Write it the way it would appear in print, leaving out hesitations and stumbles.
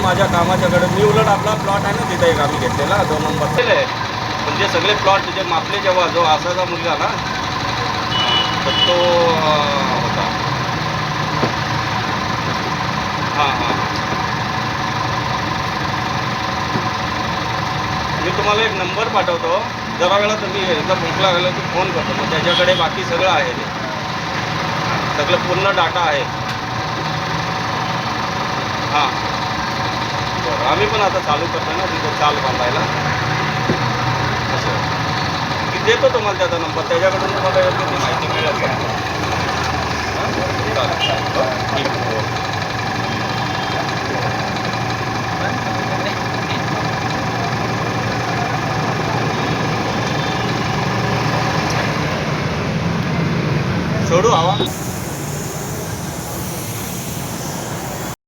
माझ्या कामाच्याकडे मी उलट आपला प्लॉट आहे ना तिथे एक आम्ही घेतलेला 2 नंबर आहे. पण जे सगळे प्लॉट तिथे मापले जेव्हा जो असाचा मुलगा ना तर तो होता. हां हां मी तुम्हाला एक नंबर पाठवतो. जरा वेळा तुम्ही एकदा भूक लागलं की फोन करतो. मग त्याच्याकडे बाकी सगळं आहे ते सगळं पूर्ण डाटा आहे. हां बरं आम्ही पण आता चालू करतो ना तिथे चाल बांधायला असं की देतो तुम्हाला त्याचा नंबर. त्याच्याकडून तुम्हाला योग्य ती माहिती मिळेल का? हां चालेल ठीक आहे. सोडू हवा